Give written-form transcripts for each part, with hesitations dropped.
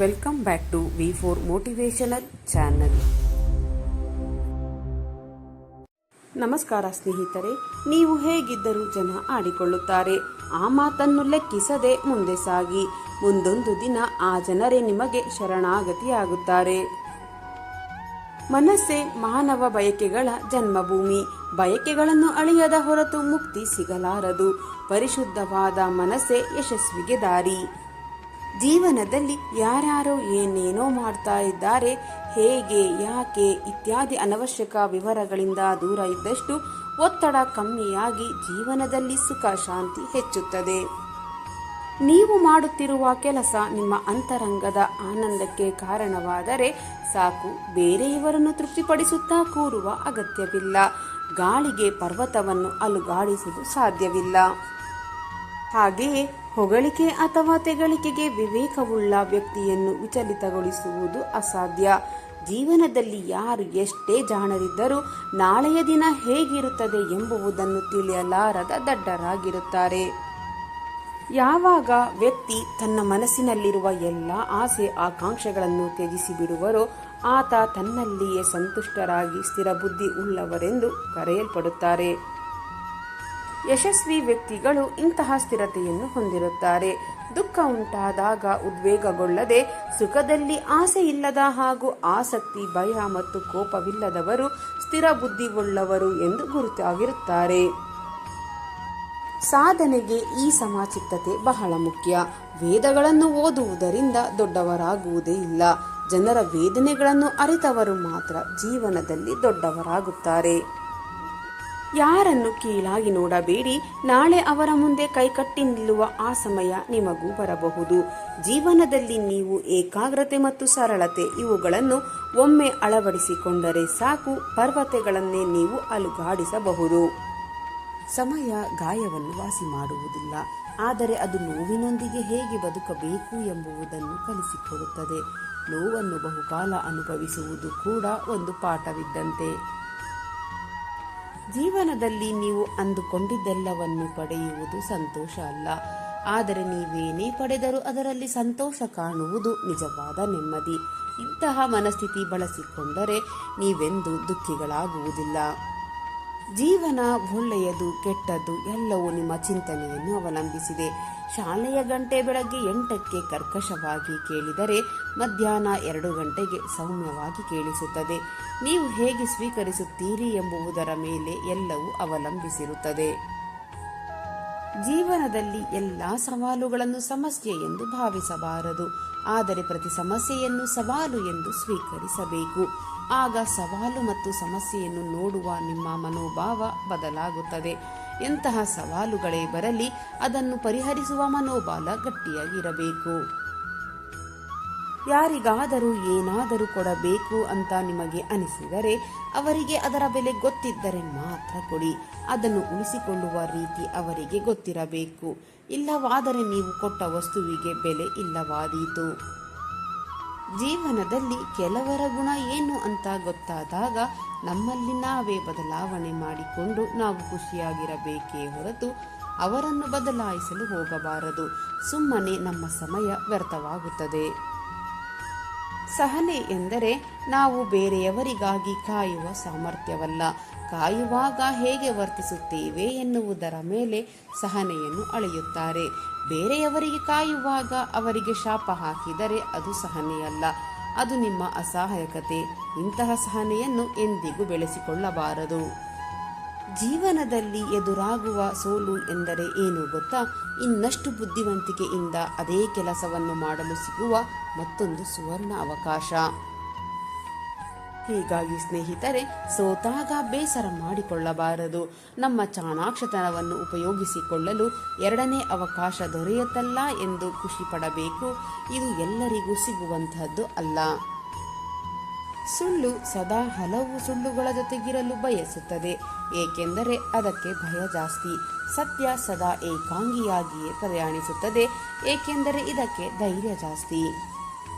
Welcome back to V4 motivational channel. ನಮಸ್ಕಾರ ಸ್ನೇಹಿತರೆ, ನೀವು ಹೇಗಿದ್ದರೂ ಜನ ಆಡಿಕೊಳ್ಳುತ್ತಾರೆ. ಆ ಮಾತನ್ನು ಲೆಕ್ಕಿಸದೆ ಮುಂದೆ ಸಾಗಿ. ಮುಂದೊಂದು ದಿನ ಆ ಜನರೇ ನಿಮಗೆ ಶರಣಾಗತಿಯಾಗುತ್ತಾರೆ. ಮನಸ್ಸೇ ಮಾನವ ಬಯಕೆಗಳ ಜನ್ಮಭೂಮಿ. ಬಯಕೆಗಳನ್ನು ಅಳಿಯದ ಹೊರತು ಮುಕ್ತಿ ಸಿಗಲಾರದು. ಪರಿಶುದ್ಧವಾದ ಮನಸ್ಸೇ ಯಶಸ್ವಿಗೆ ದಾರಿ. ಜೀವನದಲ್ಲಿ ಯಾರ್ಯಾರೋ ಏನೇನೋ ಮಾಡ್ತಾ ಇದ್ದಾರೆ, ಹೇಗೆ, ಯಾಕೆ ಇತ್ಯಾದಿ ಅನವಶ್ಯಕ ವಿವರಗಳಿಂದ ದೂರ ಇದ್ದಷ್ಟು ಒತ್ತಡ ಕಮ್ಮಿಯಾಗಿ ಜೀವನದಲ್ಲಿ ಸುಖ ಶಾಂತಿ ಹೆಚ್ಚುತ್ತದೆ. ನೀವು ಮಾಡುತ್ತಿರುವ ಕೆಲಸ ನಿಮ್ಮ ಅಂತರಂಗದ ಆನಂದಕ್ಕೆ ಕಾರಣವಾದರೆ ಸಾಕು. ಬೇರೆಯವರನ್ನು ತೃಪ್ತಿಪಡಿಸುತ್ತಾ ಕೂರುವ ಅಗತ್ಯವಿಲ್ಲ. ಗಾಳಿಗೆ ಪರ್ವತವನ್ನು ಅಲುಗಾಡಿಸುವುದು ಸಾಧ್ಯವಿಲ್ಲ. ಹಾಗೆಯೇ ಹೊಗಳಿಕೆ ಅಥವಾ ತೆಗಳಿಕೆಗೆ ವಿವೇಕವುಳ್ಳ ವ್ಯಕ್ತಿಯನ್ನು ವಿಚಲಿತಗೊಳಿಸುವುದು ಅಸಾಧ್ಯ. ಜೀವನದಲ್ಲಿ ಯಾರು ಎಷ್ಟೇ ಜಾಣರಿದ್ದರೂ ನಾಳೆಯ ದಿನ ಹೇಗಿರುತ್ತದೆ ಎಂಬುದನ್ನು ತಿಳಿಯಲಾರದ ದಡ್ಡರಾಗಿರುತ್ತಾರೆ. ಯಾವಾಗ ವ್ಯಕ್ತಿ ತನ್ನ ಮನಸ್ಸಿನಲ್ಲಿರುವ ಎಲ್ಲ ಆಸೆ ಆಕಾಂಕ್ಷೆಗಳನ್ನು ತ್ಯಜಿಸಿ ಬಿಡುವರೋ ಆತ ತನ್ನಲ್ಲಿಯೇ ಸಂತುಷ್ಟರಾಗಿ ಸ್ಥಿರಬುದ್ಧಿ ಉಳ್ಳವರೆಂದು ಕರೆಯಲ್ಪಡುತ್ತಾರೆ. ಯಶಸ್ವಿ ವ್ಯಕ್ತಿಗಳು ಇಂತಹ ಸ್ಥಿರತೆಯನ್ನು ಹೊಂದಿರುತ್ತಾರೆ. ದುಃಖ ಉಂಟಾದಾಗ ಉದ್ವೇಗಗೊಳ್ಳದೆ, ಸುಖದಲ್ಲಿ ಆಸೆ ಇಲ್ಲದ ಹಾಗೂ ಆಸಕ್ತಿ, ಭಯ ಮತ್ತು ಕೋಪವಿಲ್ಲದವರು ಸ್ಥಿರ ಬುದ್ಧಿವುಳ್ಳವರು ಎಂದು ಗುರುತಾಗಿರುತ್ತಾರೆ. ಸಾಧನೆಗೆ ಈ ಸಮಚಿತ್ತತೆ ಬಹಳ ಮುಖ್ಯ. ವೇದಗಳನ್ನು ಓದುವುದರಿಂದ ದೊಡ್ಡವರಾಗುವುದೇ ಇಲ್ಲ. ಜನರ ವೇದನೆಗಳನ್ನು ಅರಿತವರು ಮಾತ್ರ ಜೀವನದಲ್ಲಿ ದೊಡ್ಡವರಾಗುತ್ತಾರೆ. ಯಾರನ್ನು ಕೀಳಾಗಿ ನೋಡಬೇಡಿ. ನಾಳೆ ಅವರ ಮುಂದೆ ಕೈಕಟ್ಟಿ ನಿಲ್ಲುವ ಆ ಸಮಯ ನಿಮಗೂ ಬರಬಹುದು. ಜೀವನದಲ್ಲಿ ನೀವು ಏಕಾಗ್ರತೆ ಮತ್ತು ಸರಳತೆ ಇವುಗಳನ್ನು ಒಮ್ಮೆ ಅಳವಡಿಸಿಕೊಂಡರೆ ಸಾಕು, ಪರ್ವತಗಳನ್ನೇ ನೀವು ಅಲುಗಾಡಿಸಬಹುದು. ಸಮಯ ಗಾಯವನ್ನು ವಾಸಿ ಮಾಡುವುದಿಲ್ಲ, ಆದರೆ ಅದು ನೋವಿನೊಂದಿಗೆ ಹೇಗೆ ಬದುಕಬೇಕು ಎಂಬುದನ್ನು ಕಲಿಸಿಕೊಡುತ್ತದೆ. ನೋವನ್ನು ಬಹುಕಾಲ ಅನುಭವಿಸುವುದು ಕೂಡ ಒಂದು ಪಾಠವಿದ್ದಂತೆ. ಜೀವನದಲ್ಲಿ ನೀವು ಅಂದುಕೊಂಡಿದ್ದೆಲ್ಲವನ್ನು ಪಡೆಯುವುದು ಸಂತೋಷ ಅಲ್ಲ, ಆದರೆ ನೀವೇನೇ ಪಡೆದರೂ ಅದರಲ್ಲಿ ಸಂತೋಷ ಕಾಣುವುದು ನಿಜವಾದ ನೆಮ್ಮದಿ. ಇಂತಹ ಮನಸ್ಥಿತಿ ಬಳಸಿಕೊಂಡರೆ ನೀವೆಂದೂ ದುಃಖಿಗಳಾಗುವುದಿಲ್ಲ. ಜೀವನ ಒಳ್ಳೆಯದು ಕೆಟ್ಟದ್ದು ಎಲ್ಲವೂ ನಿಮ್ಮ ಚಿಂತನೆಯನ್ನು ಅವಲಂಬಿಸಿದೆ. ಶಾಲೆಯ ಗಂಟೆ ಬೆಳಗ್ಗೆ 8ಕ್ಕೆ ಕರ್ಕಶವಾಗಿ ಕೇಳಿದರೆ ಮಧ್ಯಾಹ್ನ 2 ಗಂಟೆಗೆ ಸೌಮ್ಯವಾಗಿ ಕೇಳಿಸುತ್ತದೆ. ನೀವು ಹೇಗೆ ಸ್ವೀಕರಿಸುತ್ತೀರಿ ಎಂಬುದರ ಮೇಲೆ ಎಲ್ಲವೂ ಅವಲಂಬಿಸಿರುತ್ತದೆ. ಜೀವನದಲ್ಲಿ ಎಲ್ಲಾ ಸವಾಲುಗಳನ್ನು ಸಮಸ್ಯೆ ಎಂದು ಭಾವಿಸಬಾರದು, ಆದರೆ ಪ್ರತಿ ಸಮಸ್ಯೆಯನ್ನು ಸವಾಲು ಎಂದು ಸ್ವೀಕರಿಸಬೇಕು. ಆಗ ಸವಾಲು ಮತ್ತು ಸಮಸ್ಯೆಯನ್ನು ನೋಡುವ ನಿಮ್ಮ ಮನೋಭಾವ ಬದಲಾಗುತ್ತದೆ. ಎಂತಹ ಸವಾಲುಗಳೇ ಬರಲಿ, ಅದನ್ನು ಪರಿಹರಿಸುವ ಮನೋಬಲ ಗಟ್ಟಿಯಾಗಿರಬೇಕು. ಯಾರಿಗಾದರೂ ಏನಾದರೂ ಕೊಡಬೇಕು ಅಂತ ನಿಮಗೆ ಅನಿಸಿದರೆ ಅವರಿಗೆ ಅದರ ಬೆಲೆ ಗೊತ್ತಿದ್ದರೆ ಮಾತ್ರ ಕೊಡಿ. ಅದನ್ನು ಉಳಿಸಿಕೊಳ್ಳುವ ರೀತಿ ಅವರಿಗೆ ಗೊತ್ತಿರಬೇಕು. ಇಲ್ಲವಾದರೆ ನೀವು ಕೊಟ್ಟ ವಸ್ತುವಿಗೆ ಬೆಲೆ ಇಲ್ಲವಾದೀತು. ಜೀವನದಲ್ಲಿ ಕೆಲವರ ಗುಣ ಏನು ಅಂತ ಗೊತ್ತಾದಾಗ ನಮ್ಮಲ್ಲಿ ನಾವೇ ಬದಲಾವಣೆ ಮಾಡಿಕೊಂಡು ನಾವು ಖುಷಿಯಾಗಿರಬೇಕೇ ಹೊರತು ಅವರನ್ನು ಬದಲಾಯಿಸಲು ಹೋಗಬಾರದು. ಸುಮ್ಮನೆ ನಮ್ಮ ಸಮಯ ವ್ಯರ್ಥವಾಗುತ್ತದೆ. ಸಹನೆ ಎಂದರೆ ನಾವು ಬೇರೆಯವರಿಗಾಗಿ ಕಾಯುವ ಸಾಮರ್ಥ್ಯವಲ್ಲ, ಕಾಯುವಾಗ ಹೇಗೆ ವರ್ತಿಸುತ್ತೇವೆ ಎನ್ನುವುದರ ಮೇಲೆ ಸಹನೆಯನ್ನು ಅಳೆಯುತ್ತಾರೆ. ಬೇರೆಯವರಿಗೆ ಕಾಯುವಾಗ ಅವರಿಗೆ ಶಾಪ ಹಾಕಿದರೆ ಅದು ಸಹನೆಯಲ್ಲ, ಅದು ನಿಮ್ಮ ಅಸಹಾಯಕತೆ. ಇಂತಹ ಸಹನೆಯನ್ನು ಎಂದಿಗೂ ಬೆಳೆಸಿಕೊಳ್ಳಬಾರದು. ಜೀವನದಲ್ಲಿ ಎದುರಾಗುವ ಸೋಲು ಎಂದರೆ ಏನು ಗೊತ್ತಾ? ಇನ್ನಷ್ಟು ಬುದ್ಧಿವಂತಿಕೆಯಿಂದ ಅದೇ ಕೆಲಸವನ್ನು ಮಾಡಲು ಸಿಗುವ ಮತ್ತೊಂದು ಸುವರ್ಣ ಅವಕಾಶ. ಹೀಗಾಗಿ ಸ್ನೇಹಿತರೆ, ಸೋತಾಗ ಬೇಸರ ಮಾಡಿಕೊಳ್ಳಬಾರದು. ನಮ್ಮ ಚಾಣಾಕ್ಷತನವನ್ನು ಉಪಯೋಗಿಸಿಕೊಳ್ಳಲು 2ನೇ ಅವಕಾಶ ದೊರೆಯುತ್ತಲ್ಲ ಎಂದು ಖುಷಿ ಪಡಬೇಕು. ಇದು ಎಲ್ಲರಿಗೂ ಸಿಗುವಂತಹದ್ದು ಅಲ್ಲ. ಸುಳ್ಳು ಸದಾ ಹಲವು ಸುಳ್ಳುಗಳ ಜೊತೆಗಿರಲು ಬಯಸುತ್ತದೆ, ಏಕೆಂದರೆ ಅದಕ್ಕೆ ಭಯ ಜಾಸ್ತಿ. ಸತ್ಯ ಸದಾ ಏಕಾಂಗಿಯಾಗಿಯೇ ಪ್ರಯಾಣಿಸುತ್ತದೆ, ಏಕೆಂದರೆ ಇದಕ್ಕೆ ಧೈರ್ಯ ಜಾಸ್ತಿ.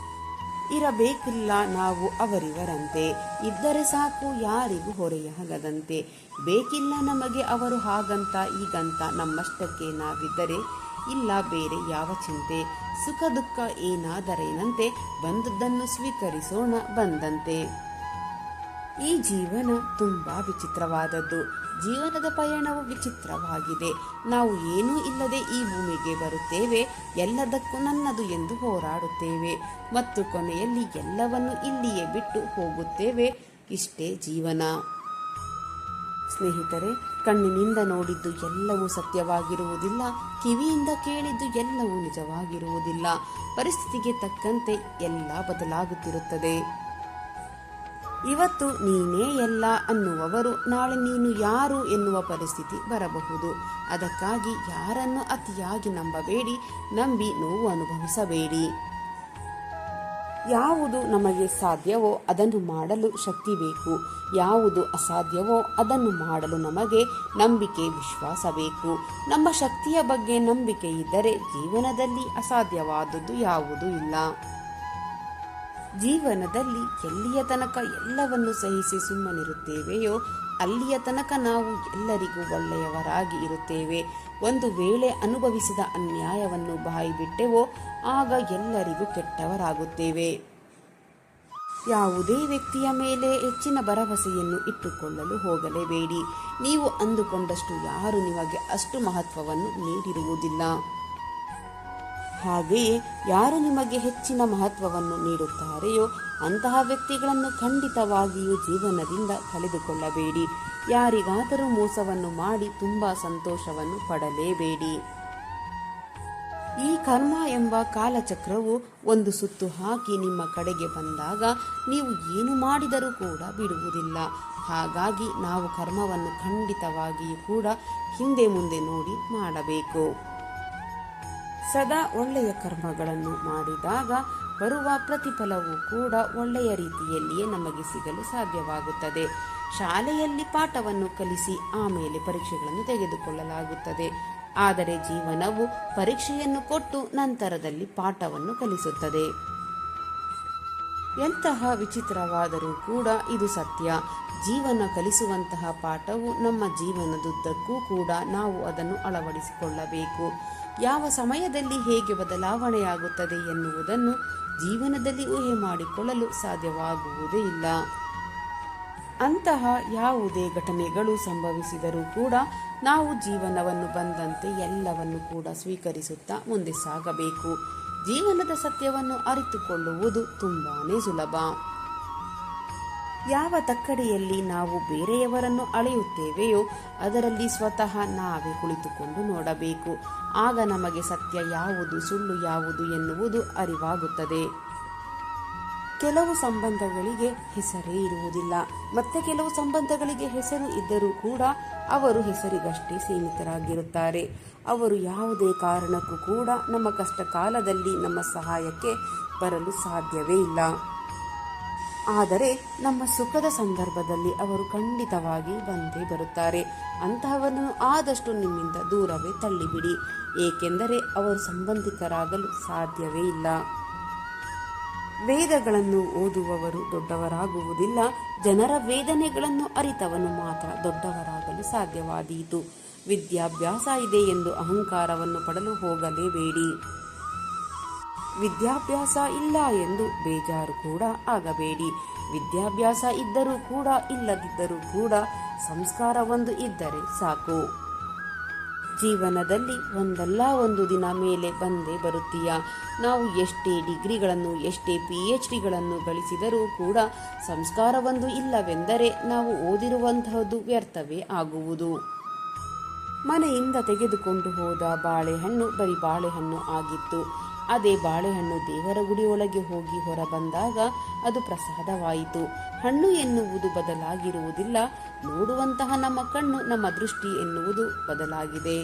ಇರಬೇಕಿಲ್ಲ ನಾವು ಅವರಿವರಂತೆ, ಇದ್ದರೆ ಸಾಕು ಯಾರಿಗೂ ಹೊರೆಯಾಗದಂತೆ. ಬೇಕಿಲ್ಲ ನಮಗೆ ಅವರು ಹಾಗಂತ ಈಗಂತ, ನಮ್ಮಷ್ಟಕ್ಕೆ ನಾವಿದ್ದರೆ ಇಲ್ಲ ಬೇರೆ ಯಾವ ಚಿಂತೆ. ಸುಖ ದುಃಖ ಏನಾದರೇನಂತೆ, ಬಂದದ್ದನ್ನು ಸ್ವೀಕರಿಸೋಣ ಬಂದಂತೆ. ಈ ಜೀವನ ತುಂಬಾ ವಿಚಿತ್ರವಾದದ್ದು. ಜೀವನದ ಪಯಣವು ವಿಚಿತ್ರವಾಗಿದೆ. ನಾವು ಏನೂ ಇಲ್ಲದೆ ಈ ಭೂಮಿಗೆ ಬರುತ್ತೇವೆ, ಎಲ್ಲದಕ್ಕೂ ನನ್ನದು ಎಂದು ಹೋರಾಡುತ್ತೇವೆ ಮತ್ತು ಕೊನೆಯಲ್ಲಿ ಎಲ್ಲವನ್ನು ಇಲ್ಲಿಯೇ ಬಿಟ್ಟು ಹೋಗುತ್ತೇವೆ. ಇಷ್ಟೇ ಜೀವನ. ಸ್ನೇಹಿತರೆ, ಕಣ್ಣಿನಿಂದ ನೋಡಿದ್ದು ಎಲ್ಲವೂ ಸತ್ಯವಾಗಿರುವುದಿಲ್ಲ, ಕಿವಿಯಿಂದ ಕೇಳಿದ್ದು ಎಲ್ಲವೂ ನಿಜವಾಗಿರುವುದಿಲ್ಲ. ಪರಿಸ್ಥಿತಿಗೆ ತಕ್ಕಂತೆ ಎಲ್ಲ ಬದಲಾಗುತ್ತಿರುತ್ತದೆ. ಇವತ್ತು ನೀನೇ ಎಲ್ಲ ಅನ್ನುವವರು ನಾಳೆ ನೀನು ಯಾರು ಎನ್ನುವ ಪರಿಸ್ಥಿತಿ ಬರಬಹುದು. ಅದಕ್ಕಾಗಿ ಯಾರನ್ನು ಅತಿಯಾಗಿ ನಂಬಬೇಡಿ, ನಂಬಿ ನೋವು ಅನುಭವಿಸಬೇಡಿ. ಯಾವುದು ನಮಗೆ ಸಾಧ್ಯವೋ ಅದನ್ನು ಮಾಡಲು ಶಕ್ತಿ ಬೇಕು, ಯಾವುದು ಅಸಾಧ್ಯವೋ ಅದನ್ನು ಮಾಡಲು ನಮಗೆ ನಂಬಿಕೆ ವಿಶ್ವಾಸ ಬೇಕು. ನಮ್ಮ ಶಕ್ತಿಯ ಬಗ್ಗೆ ನಂಬಿಕೆ ಇದ್ದರೆ ಜೀವನದಲ್ಲಿ ಅಸಾಧ್ಯವಾದದ್ದು ಯಾವುದೂ ಇಲ್ಲ. ಜೀವನದಲ್ಲಿ ಎಲ್ಲಿಯ ತನಕ ಎಲ್ಲವನ್ನು ಸಹಿಸಿ ಸುಮ್ಮನಿರುತ್ತೇವೆಯೋ ಅಲ್ಲಿಯ ತನಕ ನಾವು ಎಲ್ಲರಿಗೂ ಒಳ್ಳೆಯವರಾಗಿ ಇರುತ್ತೇವೆ. ಒಂದು ವೇಳೆ ಅನುಭವಿಸಿದ ಅನ್ಯಾಯವನ್ನು ಬಾಯಿ ಬಿಟ್ಟೆವೋ ಆಗ ಎಲ್ಲರಿಗೂ ಕೆಟ್ಟವರಾಗುತ್ತೇವೆ. ಯಾವುದೇ ವ್ಯಕ್ತಿಯ ಮೇಲೆ ಹೆಚ್ಚಿನ ಭರವಸೆಯನ್ನು ಇಟ್ಟುಕೊಳ್ಳಲು ಹೋಗಲೇಬೇಡಿ. ನೀವು ಅಂದುಕೊಂಡಷ್ಟು ಯಾರು ನಿಮಗೆ ಅಷ್ಟು ಮಹತ್ವವನ್ನು ನೀಡಿರುವುದಿಲ್ಲ. ಹಾಗೆಯೇ ಯಾರು ನಿಮಗೆ ಹೆಚ್ಚಿನ ಮಹತ್ವವನ್ನು ನೀಡುತ್ತಾರೆಯೋ ಅಂತಹ ವ್ಯಕ್ತಿಗಳನ್ನು ಖಂಡಿತವಾಗಿಯೂ ಜೀವನದಿಂದ ಕಳೆದುಕೊಳ್ಳಬೇಡಿ. ಯಾರಿಗಾದರೂ ಮೋಸವನ್ನು ಮಾಡಿ ತುಂಬ ಸಂತೋಷವನ್ನು ಪಡಲೇಬೇಡಿ. ಈ ಕರ್ಮ ಎಂಬ ಕಾಲಚಕ್ರವು ಒಂದು ಸುತ್ತು ಹಾಕಿ ನಿಮ್ಮ ಕಡೆಗೆ ಬಂದಾಗ ನೀವು ಏನು ಮಾಡಿದರೂ ಕೂಡ ಬಿಡುವುದಿಲ್ಲ. ಹಾಗಾಗಿ ನಾವು ಕರ್ಮವನ್ನು ಖಂಡಿತವಾಗಿಯೂ ಕೂಡ ಹಿಂದೆ ಮುಂದೆ ನೋಡಿ ಮಾಡಬೇಕು. ಸದಾ ಒಳ್ಳೆಯ ಕರ್ಮಗಳನ್ನು ಮಾಡಿದಾಗ ಬರುವ ಪ್ರತಿಫಲವೂ ಕೂಡ ಒಳ್ಳೆಯ ರೀತಿಯಲ್ಲಿಯೇ ನಮಗೆ ಸಿಗಲು ಸಾಧ್ಯವಾಗುತ್ತದೆ. ಶಾಲೆಯಲ್ಲಿ ಪಾಠವನ್ನು ಕಲಿಸಿ ಆಮೇಲೆ ಪರೀಕ್ಷೆಗಳನ್ನು ತೆಗೆದುಕೊಳ್ಳಲಾಗುತ್ತದೆ. ಆದರೆ ಜೀವನವು ಪರೀಕ್ಷೆಯನ್ನು ಕೊಟ್ಟು ನಂತರದಲ್ಲಿ ಪಾಠವನ್ನು ಕಲಿಸುತ್ತದೆ. ಎಂತಹ ವಿಚಿತ್ರವಾದರೂ ಕೂಡ ಇದು ಸತ್ಯ. ಜೀವನ ಕಲಿಸುವಂತಹ ಪಾಠವು ನಮ್ಮ ಜೀವನದುದ್ದಕ್ಕೂ ಕೂಡ ನಾವು ಅದನ್ನು ಅಳವಡಿಸಿಕೊಳ್ಳಬೇಕು. ಯಾವ ಸಮಯದಲ್ಲಿ ಹೇಗೆ ಬದಲಾವಣೆಯಾಗುತ್ತದೆ ಎನ್ನುವುದನ್ನು ಜೀವನದಲ್ಲಿ ಊಹೆ ಮಾಡಿಕೊಳ್ಳಲು ಸಾಧ್ಯವಾಗುವುದೇ ಇಲ್ಲ. ಅಂತಹ ಯಾವುದೇ ಘಟನೆಗಳು ಸಂಭವಿಸಿದರೂ ಕೂಡ ನಾವು ಜೀವನವನ್ನು ಬಂದಂತೆ ಎಲ್ಲವನ್ನು ಕೂಡ ಸ್ವೀಕರಿಸುತ್ತಾ ಮುಂದೆ ಸಾಗಬೇಕು. ಜೀವನದ ಸತ್ಯವನ್ನು ಅರಿತುಕೊಳ್ಳುವುದು ತುಂಬಾನೇ ಸುಲಭ. ಯಾವ ತಕ್ಕಡಿಯಲ್ಲಿ ನಾವು ಬೇರೆಯವರನ್ನು ಅಳೆಯುತ್ತೇವೆಯೋ ಅದರಲ್ಲಿ ಸ್ವತಃ ನಾವೇ ಕುಳಿತುಕೊಂಡು ನೋಡಬೇಕು. ಆಗ ನಮಗೆ ಸತ್ಯ ಯಾವುದು ಸುಳ್ಳು ಯಾವುದು ಎನ್ನುವುದು ಅರಿವಾಗುತ್ತದೆ. ಕೆಲವು ಸಂಬಂಧಗಳಿಗೆ ಹೆಸರೇ ಇರುವುದಿಲ್ಲ, ಮತ್ತೆ ಕೆಲವು ಸಂಬಂಧಗಳಿಗೆ ಹೆಸರು ಇದ್ದರೂ ಕೂಡ ಅವರು ಹೆಸರಿಗಷ್ಟೇ ಸೀಮಿತರಾಗಿರುತ್ತಾರೆ. ಅವರು ಯಾವುದೇ ಕಾರಣಕ್ಕೂ ಕೂಡ ನಮ್ಮ ಕಷ್ಟ ಕಾಲದಲ್ಲಿ ನಮ್ಮ ಸಹಾಯಕ್ಕೆ ಬರಲು ಸಾಧ್ಯವೇ ಇಲ್ಲ. ಆದರೆ ನಮ್ಮ ಸುಖದ ಸಂದರ್ಭದಲ್ಲಿ ಅವರು ಖಂಡಿತವಾಗಿ ಬಂದೇ ಬರುತ್ತಾರೆ. ಅಂತಹವನ್ನು ಆದಷ್ಟು ನಿಮ್ಮಿಂದ ದೂರವೇ ತಳ್ಳಿಬಿಡಿ, ಏಕೆಂದರೆ ಅವರು ಸಂಬಂಧಿಕರಾಗಲು ಸಾಧ್ಯವೇ ಇಲ್ಲ. ವೇದಗಳನ್ನು ಓದುವವರು ದೊಡ್ಡವರಾಗುವುದಿಲ್ಲ, ಜನರ ವೇದನೆಗಳನ್ನು ಅರಿತವನು ಮಾತ್ರ ದೊಡ್ಡವರಾಗಲು ಸಾಧ್ಯವಾದೀತು. ವಿದ್ಯಾಭ್ಯಾಸ ಇದೆ ಎಂದು ಅಹಂಕಾರವನ್ನು ಪಡಲು ಹೋಗಲೇಬೇಡಿ. ವಿದ್ಯಾಭ್ಯಾಸ ಇಲ್ಲ ಎಂದು ಬೇಜಾರು ಕೂಡ ಆಗಬೇಡಿ. ವಿದ್ಯಾಭ್ಯಾಸ ಇದ್ದರೂ ಕೂಡ ಇಲ್ಲದಿದ್ದರೂ ಕೂಡ ಸಂಸ್ಕಾರ ಒಂದು ಇದ್ದರೆ ಸಾಕು. ಜೀವನದಲ್ಲಿ ಒಂದಲ್ಲ ಒಂದು ದಿನ ಮೇಲೆ ಬಂದೇ ಬರುತ್ತೀಯ. ನಾವು ಎಷ್ಟೇ ಡಿಗ್ರಿಗಳನ್ನು ಎಷ್ಟೇ PhDಗಳನ್ನು ಗಳಿಸಿದರೂ ಕೂಡ ಸಂಸ್ಕಾರವೊಂದು ಇಲ್ಲವೆಂದರೆ ನಾವು ಓದಿರುವಂತಹದ್ದು ವ್ಯರ್ಥವೇ ಆಗುವುದು. ಮನೆಯಿಂದ ತೆಗೆದುಕೊಂಡು ಹೋದ ಬಾಳೆಹಣ್ಣು ಬರೀ ಬಾಳೆಹಣ್ಣು ಆಗಿತ್ತು. ಅದೇ ಬಾಳೆಹಣ್ಣು ದೇವರ ಗುಡಿಯೊಳಗೆ ಹೋಗಿ ಹೊರಬಂದಾಗ ಅದು ಪ್ರಸಾದವಾಯಿತು. ಹಣ್ಣು ಎನ್ನುವುದು ಬದಲಾಗಿರುವುದಿಲ್ಲ, ನೋಡುವಂತಹ ನಮ್ಮ ಕಣ್ಣು ನಮ್ಮ ದೃಷ್ಟಿ ಎನ್ನುವುದು ಬದಲಾಗಿದೆ.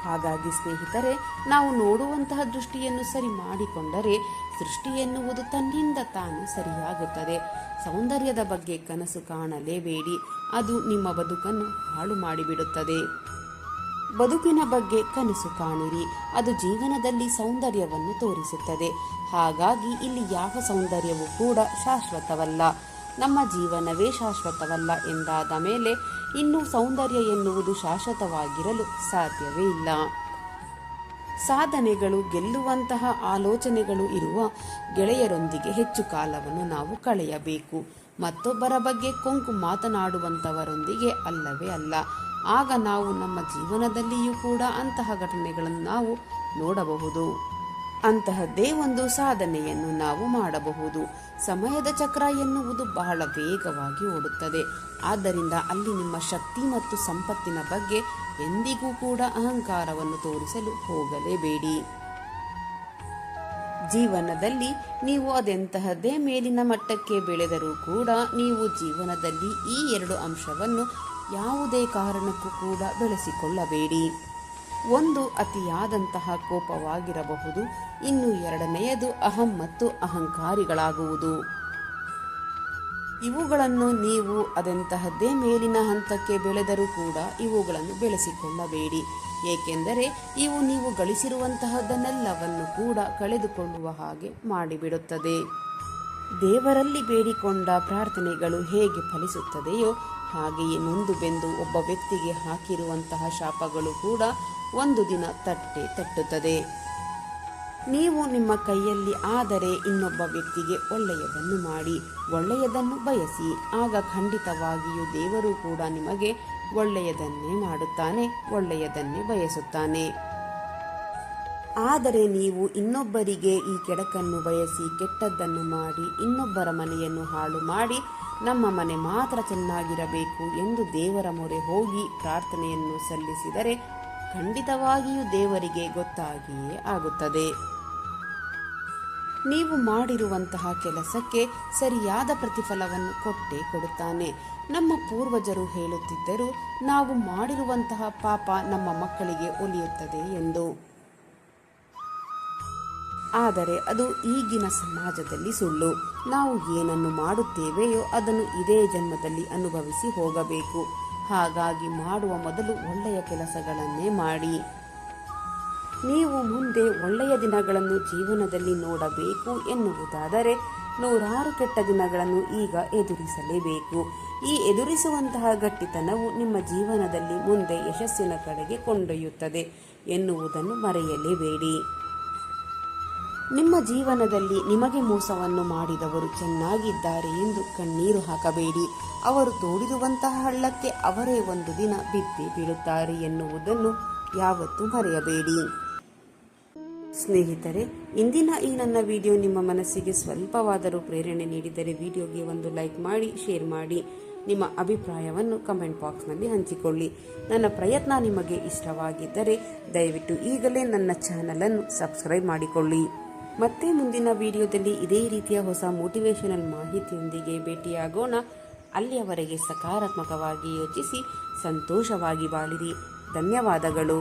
ಹಾಗಾಗಿ ಸ್ನೇಹಿತರೆ, ನಾವು ನೋಡುವಂತಹ ದೃಷ್ಟಿಯನ್ನು ಸರಿ ಮಾಡಿಕೊಂಡರೆ ಸೃಷ್ಟಿ ಎನ್ನುವುದು ತನ್ನಿಂದ ತಾನು ಸರಿಯಾಗುತ್ತದೆ. ಸೌಂದರ್ಯದ ಬಗ್ಗೆ ಕನಸು ಕಾಣಲೇಬೇಡಿ, ಅದು ನಿಮ್ಮ ಬದುಕನ್ನು ಹಾಳು ಮಾಡಿಬಿಡುತ್ತದೆ. ಬದುಕಿನ ಬಗ್ಗೆ ಕನಸು ಕಾಣಿರಿ, ಅದು ಜೀವನದಲ್ಲಿ ಸೌಂದರ್ಯವನ್ನು ತೋರಿಸುತ್ತದೆ. ಹಾಗಾಗಿ ಇಲ್ಲಿ ಯಾವ ಸೌಂದರ್ಯವೂ ಕೂಡ ಶಾಶ್ವತವಲ್ಲ. ನಮ್ಮ ಜೀವನವೇ ಶಾಶ್ವತವಲ್ಲ ಎಂದಾದ ಮೇಲೆ ಇನ್ನು ಸೌಂದರ್ಯ ಎನ್ನುವುದು ಶಾಶ್ವತವಾಗಿರಲು ಸಾಧ್ಯವೇ ಇಲ್ಲ. ಸಾಧನೆಗಳು, ಗೆಲ್ಲುವಂತಹ ಆಲೋಚನೆಗಳು ಇರುವ ಗೆಳೆಯರೊಂದಿಗೆ ಹೆಚ್ಚು ಕಾಲವನ್ನು ನಾವು ಕಳೆಯಬೇಕು. ಮತ್ತೊಬ್ಬರ ಬಗ್ಗೆ ಕೊಂಕು ಮಾತನಾಡುವಂಥವರೊಂದಿಗೆ ಅಲ್ಲವೇ ಅಲ್ಲ. ಆಗ ನಾವು ನಮ್ಮ ಜೀವನದಲ್ಲಿಯೂ ಕೂಡ ಅಂತಹ ಘಟನೆಗಳನ್ನು ನಾವು ನೋಡಬಹುದು. ಅಂತಹದ್ದೇ ಒಂದು ಸಾಧನೆಯನ್ನು ನಾವು ಮಾಡಬಹುದು. ಸಮಯದ ಚಕ್ರ ಎನ್ನುವುದು ಬಹಳ ವೇಗವಾಗಿ ಓಡುತ್ತದೆ. ಆದ್ದರಿಂದ ಅಲ್ಲಿ ನಿಮ್ಮ ಶಕ್ತಿ ಮತ್ತು ಸಂಪತ್ತಿನ ಬಗ್ಗೆ ಎಂದಿಗೂ ಕೂಡ ಅಹಂಕಾರವನ್ನು ತೋರಿಸಲು ಹೋಗಲೇಬೇಡಿ. ಜೀವನದಲ್ಲಿ ನೀವು ಅದೆಂತಹದ್ದೇ ಮೇಲಿನ ಮಟ್ಟಕ್ಕೆ ಬೆಳೆದರೂ ಕೂಡ ನೀವು ಜೀವನದಲ್ಲಿ ಈ 2 ಅಂಶವನ್ನು ಯಾವುದೇ ಕಾರಣಕ್ಕೂ ಕೂಡ ಬೆಳೆಸಿಕೊಳ್ಳಬೇಡಿ. ಒಂದು ಅತಿಯಾದಂತಹ ಕೋಪವಾಗಿರಬಹುದು, ಇನ್ನು 2ನೆಯದು ಅಹಂ ಮತ್ತು ಅಹಂಕಾರಿಗಳಾಗುವುದು. ಇವುಗಳನ್ನು ನೀವು ಅದೆಂತಹದ್ದೇ ಮೇಲಿನ ಹಂತಕ್ಕೆ ಬೆಳೆದರೂ ಕೂಡ ಇವುಗಳನ್ನು ಬೆಳೆಸಿಕೊಳ್ಳಬೇಡಿ. ಏಕೆಂದರೆ ಇವು ನೀವು ಗಳಿಸಿರುವಂತಹದನ್ನೆಲ್ಲವನ್ನು ಕೂಡ ಕಳೆದುಕೊಳ್ಳುವ ಹಾಗೆ ಮಾಡಿಬಿಡುತ್ತದೆ. ದೇವರಲ್ಲಿ ಬೇಡಿಕೊಂಡ ಪ್ರಾರ್ಥನೆಗಳು ಹೇಗೆ ಫಲಿಸುತ್ತದೆಯೋ ಹಾಗೆಯೇ ನೊಂದು ಬೆಂದು ಒಬ್ಬ ವ್ಯಕ್ತಿಗೆ ಹಾಕಿರುವಂತಹ ಶಾಪಗಳು ಕೂಡ ಒಂದು ದಿನ ತಟ್ಟುತ್ತದೆ. ನೀವು ನಿಮ್ಮ ಕೈಯಲ್ಲಿ ಆದರೆ ಇನ್ನೊಬ್ಬ ವ್ಯಕ್ತಿಗೆ ಒಳ್ಳೆಯದನ್ನು ಮಾಡಿ, ಒಳ್ಳೆಯದನ್ನು ಬಯಸಿ, ಆಗ ಖಂಡಿತವಾಗಿಯೂ ದೇವರು ಕೂಡ ನಿಮಗೆ ಒಳ್ಳೆಯದನ್ನೇ ಮಾಡುತ್ತಾನೆ, ಒಳ್ಳೆಯದನ್ನೇ ಬಯಸುತ್ತಾನೆ. ಆದರೆ ನೀವು ಇನ್ನೊಬ್ಬರಿಗೆ ಈ ಕೆಡಕನ್ನು ಬಯಸಿ, ಕೆಟ್ಟದ್ದನ್ನು ಮಾಡಿ, ಇನ್ನೊಬ್ಬರ ಮನೆಯನ್ನು ಹಾಳು ಮಾಡಿ, ನಮ್ಮ ಮನೆ ಮಾತ್ರ ಚೆನ್ನಾಗಿರಬೇಕು ಎಂದು ದೇವರ ಮೊರೆ ಹೋಗಿ ಪ್ರಾರ್ಥನೆಯನ್ನು ಸಲ್ಲಿಸಿದರೆ ಖಂಡಿತವಾಗಿಯೂ ದೇವರಿಗೆ ಗೊತ್ತಾಗಿಯೇ ಆಗುತ್ತದೆ. ನೀವು ಮಾಡಿರುವಂತಹ ಕೆಲಸಕ್ಕೆ ಸರಿಯಾದ ಪ್ರತಿಫಲವನ್ನು ಕೊಟ್ಟೇ ಕೊಡುತ್ತಾನೆ. ನಮ್ಮ ಪೂರ್ವಜರು ಹೇಳುತ್ತಿದ್ದರು, ನಾವು ಮಾಡಿರುವಂತಹ ಪಾಪ ನಮ್ಮ ಮಕ್ಕಳಿಗೆ ಒಲಿಯುತ್ತದೆ ಎಂದು. ಆದರೆ ಅದು ಈಗಿನ ಸಮಾಜದಲ್ಲಿ ಸುಳ್ಳು. ನಾವು ಏನನ್ನು ಮಾಡುತ್ತೇವೆಯೋ ಅದನ್ನು ಇದೇ ಜನ್ಮದಲ್ಲಿ ಅನುಭವಿಸಿ ಹೋಗಬೇಕು. ಹಾಗಾಗಿ ಮಾಡುವ ಮೊದಲು ಒಳ್ಳೆಯ ಕೆಲಸಗಳನ್ನೇ ಮಾಡಿ. ನೀವು ಮುಂದೆ ಒಳ್ಳೆಯ ದಿನಗಳನ್ನು ಜೀವನದಲ್ಲಿ ನೋಡಬೇಕು ಎನ್ನುವುದಾದರೆ 100 ಕೆಟ್ಟ ದಿನಗಳನ್ನು ಈಗ ಎದುರಿಸಲೇಬೇಕು. ಈ ಎದುರಿಸುವಂತಹ ಗಟ್ಟಿತನವು ನಿಮ್ಮ ಜೀವನದಲ್ಲಿ ಮುಂದೆ ಯಶಸ್ಸಿನ ಕಡೆಗೆ ಕೊಂಡೊಯ್ಯುತ್ತದೆ ಎನ್ನುವುದನ್ನು ಮರೆಯಲೇಬೇಡಿ. ನಿಮ್ಮ ಜೀವನದಲ್ಲಿ ನಿಮಗೆ ಮೋಸವನ್ನು ಮಾಡಿದವರು ಚೆನ್ನಾಗಿದ್ದಾರೆ ಎಂದು ಕಣ್ಣೀರು ಹಾಕಬೇಡಿ. ಅವರು ತೋಡಿರುವಂತಹ ಹಳ್ಳಕ್ಕೆ ಅವರೇ ಒಂದು ದಿನ ಬಿದ್ದೇ ಬೀಳುತ್ತಾರೆ ಎನ್ನುವುದನ್ನು ಯಾವತ್ತೂ ಮರೆಯಬೇಡಿ. ಸ್ನೇಹಿತರೆ, ಇಂದಿನ ಈ ನನ್ನ ವಿಡಿಯೋ ನಿಮ್ಮ ಮನಸ್ಸಿಗೆ ಸ್ವಲ್ಪವಾದರೂ ಪ್ರೇರಣೆ ನೀಡಿದರೆ ವಿಡಿಯೋಗೆ ಒಂದು ಲೈಕ್ ಮಾಡಿ, ಶೇರ್ ಮಾಡಿ. ನಿಮ್ಮ ಅಭಿಪ್ರಾಯವನ್ನು ಕಮೆಂಟ್ ಬಾಕ್ಸ್ನಲ್ಲಿ ಹಂಚಿಕೊಳ್ಳಿ. ನನ್ನ ಪ್ರಯತ್ನ ನಿಮಗೆ ಇಷ್ಟವಾಗಿದ್ದರೆ ದಯವಿಟ್ಟು ಈಗಲೇ ನನ್ನ ಚಾನಲನ್ನು ಸಬ್ಸ್ಕ್ರೈಬ್ ಮಾಡಿಕೊಳ್ಳಿ. ಮತ್ತೆ ಮುಂದಿನ ವಿಡಿಯೋದಲ್ಲಿ ಇದೇ ರೀತಿಯ ಹೊಸ ಮೋಟಿವೇಶನಲ್ ಮಾಹಿತಿಯೊಂದಿಗೆ ಭೇಟಿಯಾಗೋಣ. ಅಲ್ಲಿಯವರೆಗೆ ಸಕಾರಾತ್ಮಕವಾಗಿ ಯೋಚಿಸಿ ಸಂತೋಷವಾಗಿ ಬಾಳಿರಿ. ಧನ್ಯವಾದಗಳು.